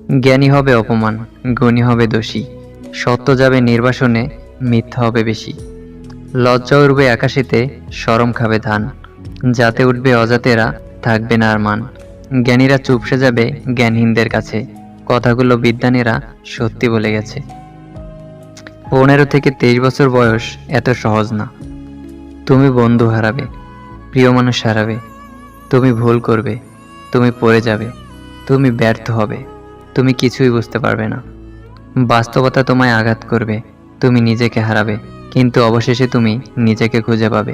জ্ঞানী হবে অপমান, গুণী হবে দোষী, সত্য যাবে নির্বাসনে, মিথ্যা হবে বেশি। লজ্জা উঠবে আকাশেতে, শরম খাবে ধান, যাতে উঠবে অজাতেরা, থাকবে না আর মান। জ্ঞানীরা চুপসে যাবে জ্ঞানহীনদের কাছে, কথাগুলো বিদ্বানেরা সত্যি বলে গেছে। 15 থেকে 23 বছর বয়স এত সহজ না। তুমি বন্ধু হারাবে, প্রিয় মানুষ হারাবে, তুমি ভুল করবে, তুমি পড়ে যাবে, তুমি ব্যর্থ হবে, তুমি কিছুই বুঝতে পারবে না। বাস্তবতা তোমায় আঘাত করবে, তুমি নিজেকে হারাবে, কিন্তু অবশেষে তুমি নিজেকে খুঁজে পাবে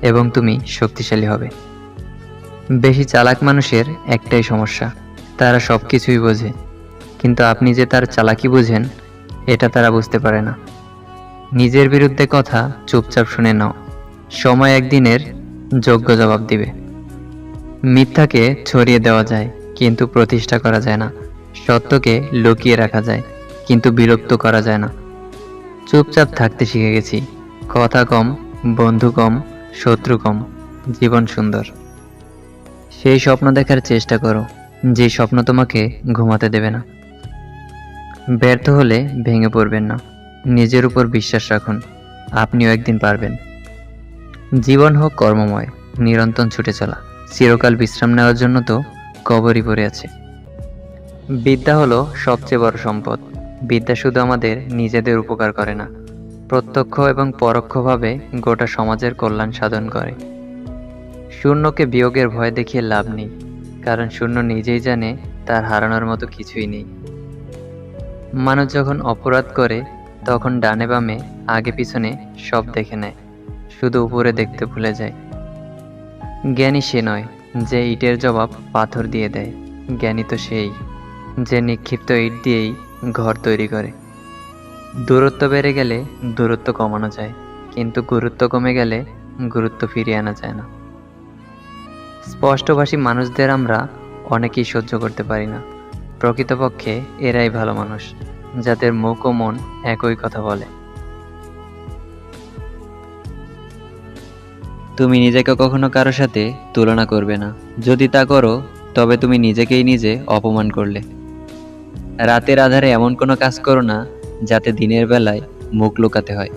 এবং তুমি শক্তিশালী হবে। বেশি চালাক মানুষের একটাই সমস্যা, তারা সব কিছুই বোঝে, কিন্তু আপনি যে তার চালাকি বুঝেন এটা তারা বুঝতে পারে না। নিজের বিরুদ্ধে কথা চুপচাপ শুনে নাও, সময় একদিনের যোগ্য জবাব দিবে। মিথ্যাকে ছড়িয়ে দেওয়া যায় কিন্তু প্রতিষ্ঠা করা যায় না, সত্যকে লুকিয়ে রাখা যায় কিন্তু বিরক্ত করা যায় না। চুপচাপ থাকতে শিখে গেছি, কথা কম, বন্ধু কম, শত্রু কম, জীবন সুন্দর। সেই স্বপ্ন দেখার চেষ্টা করো যে স্বপ্ন তোমাকে ঘুমাতে দেবে না। ব্যর্থ হলে ভেঙে পড়বেন না, নিজের উপর বিশ্বাস রাখুন, আপনিও একদিন পারবেন। জীবন হোক কর্মময়, নিরন্তর ছুটে চলা, চিরকাল বিশ্রাম নেওয়ার জন্য তো কবরই পড়ে আছে। বিদ্যা হলো সবচেয়ে বড় সম্পদ। বিদ্যা শুধু আমাদের নিজেদের উপকার করে না, প্রত্যক্ষ এবং পরোক্ষভাবে গোটা সমাজের কল্যাণ সাধন করে। শূন্যকে বিয়োগের ভয় দেখিয়ে লাভ নেই, কারণ শূন্য নিজেই জানে তার হারানোর মতো কিছুই নেই। মানুষ যখন অপরাধ করে তখন ডানে বামে আগে পিছনে সব দেখে নেয়, শুধু উপরে দেখতে ভুলে যায়। জ্ঞানী সে নয় যে ইটের জবাব পাথর দিয়ে দেয়, জ্ঞানী তো সেই যে নিক্ষিপ্ত ইট দিয়েই ঘর তৈরি করে। দূরত্ব বেড়ে গেলে দূরত্ব কমানো যায়, কিন্তু গুরুত্ব কমে গেলে গুরুত্ব ফিরিয়ে আনা যায় না। স্পষ্টভাষী মানুষদের আমরা অনেকেই সহ্য করতে পারি না, প্রকৃতপক্ষে এরাই ভালো মানুষ, যাদের মুখ ও মন একই কথা বলে। তুমি নিজেকে কখনো কারো সাথে তুলনা করবে না, যদি তা করো তবে তুমি নিজেকেই নিজে অপমান করলে। রাতের আধারে এমন কোনো কাজ করো না যাতে দিনের বেলায় মুখ লুকাতে হয়,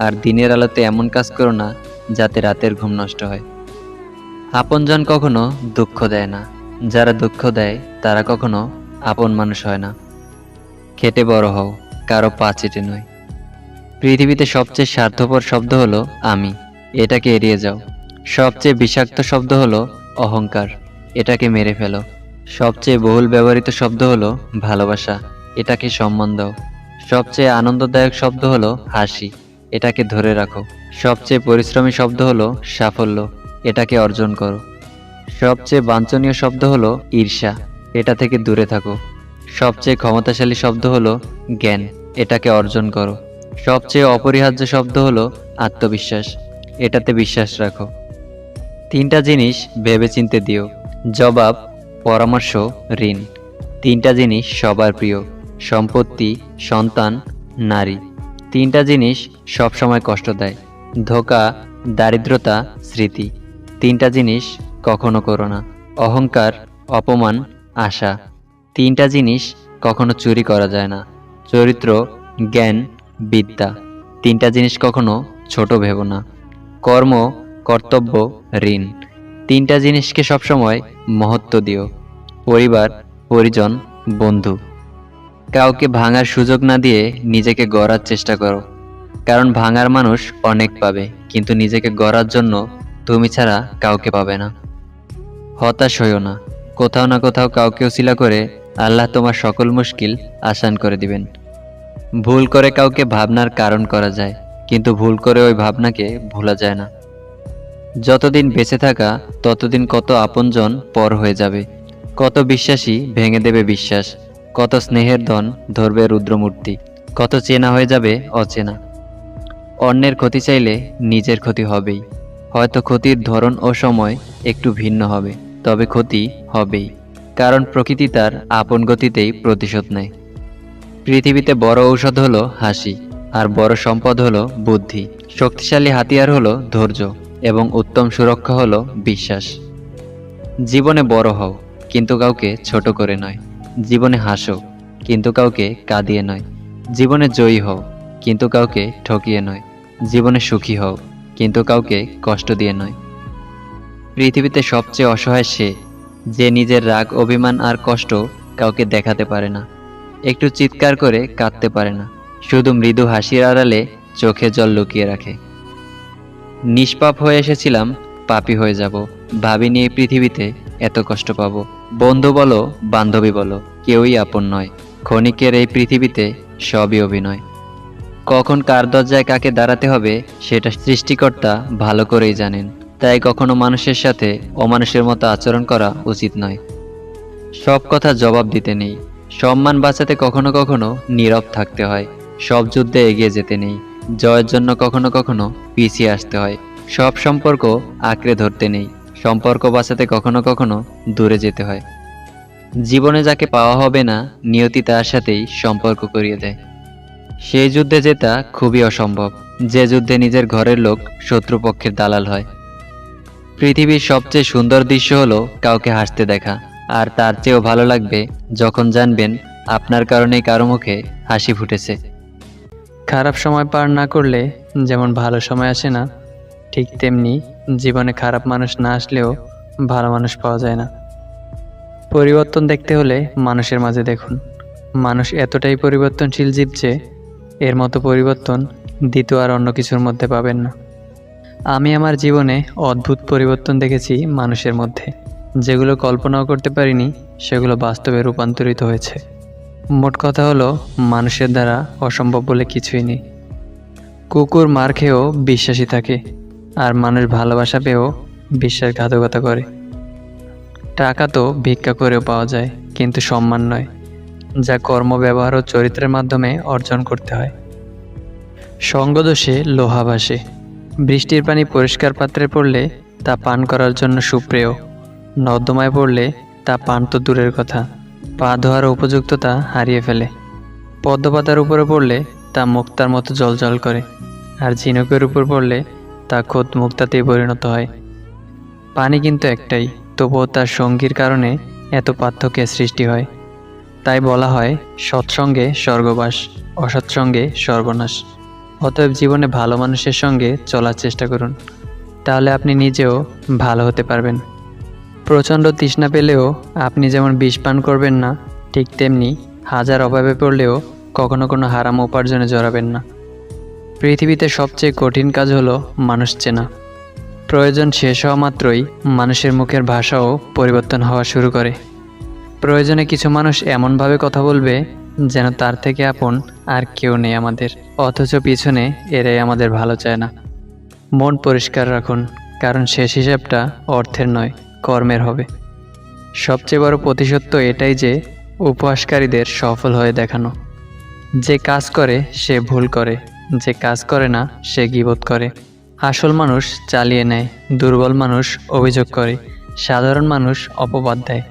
আর দিনের আলোতে এমন কাজ করো না যাতে রাতের ঘুম নষ্ট হয়। আপনজন কখনো দুঃখ দেয় না, যারা দুঃখ দেয় তারা কখনো আপন মানুষ হয় না। খেটে বড় হও, কারো পা চেটে নয়। পৃথিবীতে সবচেয়ে স্বার্থপর শব্দ হলো আমি, এটাকে এড়িয়ে যাও। সবচেয়ে বিষাক্ত শব্দ হলো অহংকার, এটাকে মেরে ফেলো। সবচেয়ে বহুল ব্যবহৃত শব্দ হলো ভালোবাসা, এটাকে সম্মান দাও। সবচেয়ে আনন্দদায়ক শব্দ হলো হাসি, এটাকে ধরে রাখো। সবচেয়ে পরিশ্রমী শব্দ হলো সাফল্য, এটাকে অর্জন করো। সবচেয়ে বাঞ্ছনীয় শব্দ হলো ঈর্ষা, এটা থেকে দূরে থাকো। সবচেয়ে ক্ষমতাশালী শব্দ হলো জ্ঞান, এটাকে অর্জন করো। সবচেয়ে অপরিহার্য শব্দ হলো আত্মবিশ্বাস, এটাতে বিশ্বাস রাখো। 3টা জিনিস ভেবেচিন্তে দিও, জবাব, পরামর্শ, ঋণ। 3টা জিনিস সবার প্রিয়, সম্পত্তি, সন্তান, নারী। 3টা জিনিস সবসময় কষ্ট দেয়, ধোঁকা, দারিদ্রতা, স্মৃতি। 3টা জিনিস কখনো করো না, অহংকার, অপমান, আশা। 3টা জিনিস কখনো চুরি করা যায় না, চরিত্র, জ্ঞান, বিদ্যা। 3টা জিনিস কখনো ছোট ভেবো না, কর্ম, কর্তব্য, ঋণ। 3টা জিনিসকে সবসময় মহত্ব দিও, পরিবার, পরিজন, বন্ধু। কাউকে ভাঙার সুযোগ না দিয়ে নিজেকে গড়ার চেষ্টা করো, কারণ ভাঙার মানুষ অনেক পাবে, কিন্তু নিজেকে গড়ার জন্য তুমি ছাড়া কাউকে পাবে না। হতাশ হইও না, কোথাও না কোথাও কাউকে উছিলা করে আল্লাহ তোমার সকল মুশকিল আসান করে দিবেন। ভুল করে কাউকে ভাবনার কারণ করা যায়, কিন্তু ভুল করে ওই ভাবনাকে ভোলা যায় না। যতদিন বেঁচে থাকা ততদিন কত আপনজন পর হয়ে যাবে, কত বিশ্বাসী ভেঙে দেবে বিশ্বাস, কত স্নেহের ধন ধরবে রুদ্রমূর্তি, কত চেনা হয়ে যাবে অচেনা। অন্যের ক্ষতি চাইলে নিজের ক্ষতি হবেই, হয়তো ক্ষতির ধরন ও সময় একটু ভিন্ন হবে, তবে ক্ষতি হবেই, কারণ প্রকৃতি তার আপন গতিতেই প্রতিশোধ নেয়। পৃথিবীতে বড় ঔষধ হলো হাসি, আর বড় সম্পদ হলো বুদ্ধি। শক্তিশালী হাতিয়ার হলো ধৈর্য, এবং উত্তম সুরক্ষা হলো বিশ্বাস। জীবনে বড় হও, কিন্তু কাউকে ছোট করে নয়। জীবনে হাসো, কিন্তু কাউকে কাঁদিয়ে নয়। জীবনে জয়ী হও, কিন্তু কাউকে ঠকিয়ে নয়। জীবনে সুখী হও, কিন্তু কাউকে কষ্ট দিয়ে নয়। পৃথিবীতে সবচেয়ে অসহায় সে, যে নিজের রাগ, অভিমান আর কষ্ট কাউকে দেখাতে পারে না, একটু চিৎকার করে কাঁদতে পারে না, শুধু মৃদু হাসির আড়ালে চোখে জল লুকিয়ে রাখে। নিষ্পাপ হয়ে এসেছিলাম, পাপী হয়ে যাব। ভাবিনি এই পৃথিবীতে এত কষ্ট পাবো। বন্ধু বলো, বান্ধবী বলো, কেউই আপন নয়। ক্ষণিকের এই পৃথিবীতে সবই অভিনয়। কখন কার দরজায় কাকে দাঁড়াতে হবে সেটা সৃষ্টিকর্তা ভালো করেই জানেন। তাই কখনো মানুষের সাথে অমানুষের মতো আচরণ করা উচিত নয়। সব কথা জবাব দিতে নেই, সম্মান বাঁচাতে কখনো কখনো নীরব থাকতে হয়। সব যুদ্ধে এগিয়ে যেতে নেই, জয়ের জন্য কখনো কখনো পিছিয়ে আসতে হয়। সব সম্পর্ক আঁকড়ে ধরতে নেই, সম্পর্ক বাঁচাতে কখনো কখনো দূরে যেতে হয়। জীবনে যাকে পাওয়া হবে না, নিয়তি তার সাথেই সম্পর্ক করিয়ে দেয়। সেই যুদ্ধে জেতা খুবই অসম্ভব, যে যুদ্ধে নিজের ঘরের লোক শত্রুপক্ষের দালাল হয়। পৃথিবীর সবচেয়ে সুন্দর দৃশ্য হলো কাউকে হাসতে দেখা, আর তার চেয়েও ভালো লাগবে যখন জানবেন আপনার কারণেই কারো মুখে হাসি ফুটেছে। খারাপ সময় পার না করলে যেমন ভালো সময় আসে না, ঠিক তেমনি জীবনে খারাপ মানুষ না আসলেও ভালো মানুষ পাওয়া যায় না। পরিবর্তন দেখতে হলে মানুষের মাঝে দেখুন। মানুষ এতটাই পরিবর্তনশীল জীব যে এর মতো পরিবর্তন দ্বিতীয় আর অন্য কিছুর মধ্যে পাবেন না। আমি আমার জীবনে অদ্ভুত পরিবর্তন দেখেছি মানুষের মধ্যে, যেগুলো কল্পনাও করতে পারিনি সেগুলো বাস্তবে রূপান্তরিত হয়েছে। মোট কথা হলো, মানুষের দ্বারা অসম্ভব বলে কিছুই নেই। কুকুর মার খেয়েও বিশ্বাসী থাকে, আর মানুষ ভালোবাসা পেয়েও বিশ্বাসঘাতকতা করে। টাকা তো ভিক্ষা করেও পাওয়া যায়, কিন্তু সম্মান নয়, যা কর্ম, ব্যবহার ও চরিত্রের মাধ্যমে অর্জন করতে হয়। সঙ্গদোষে লোহা ভাসে। বৃষ্টির পানি পরিষ্কার পাত্রে পড়লে তা পান করার জন্য সুপ্রেয়, নর্দমায় পড়লে তা পান তো দূরের কথা, পা ধোয়ার উপযুক্ততা হারিয়ে ফেলে। পদ্মপাতার উপরে পড়লে তা মুক্তার মতো জ্বলজ্বল করে, আর ঝিনুকের উপর পড়লে তা খোদ মুক্তাতেই পরিণত হয়। পানি কিন্তু একটাই, তবুও তার সঙ্গীর কারণে এত পার্থক্যের সৃষ্টি হয়। তাই বলা হয়, সৎসঙ্গে স্বর্গবাস, অসৎসঙ্গে সর্বনাশ। অতএব জীবনে ভালো মানুষের সঙ্গে চলার চেষ্টা করুন, তাহলে আপনি নিজেও ভালো হতে পারবেন। প্রচণ্ড তৃষ্ণা পেলেও আপনি যেমন বিষ পান করবেন না, ঠিক তেমনি হাজার অভাবে পড়লেও কখনো কোনো হারাম উপার্জনে জড়াবেন না। পৃথিবীতে সবচেয়ে কঠিন কাজ হলো মানুষ চেনা। প্রয়োজন শেষ হওয়া মাত্রই মানুষের মুখের ভাষাও পরিবর্তন হওয়া শুরু করে। প্রয়োজনে কিছু মানুষ এমনভাবে কথা বলবে যেন তার থেকে আপন আর কেউ নেই আমাদের, অথচ পিছনে এরাই আমাদের ভালো চায় না। মন পরিষ্কার রাখুন, কারণ শেষ হিসাবটা অর্থের নয়, কর্মের হবে। সবচেয়ে বড় প্রতিশোধ তো এটাই যে উপহাসকারীদের সফল হয়ে দেখানো। যে কাজ করে সে ভুল করে, যে কাজ করে না সে গীবত করে। আসল মানুষ চালিয়ে নেয়, দুর্বল মানুষ অভিযোগ করে, সাধারণ মানুষ অপবাদ দেয়,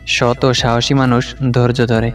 সৎ ও সাহসী মানুষ ধৈর্য ধরে।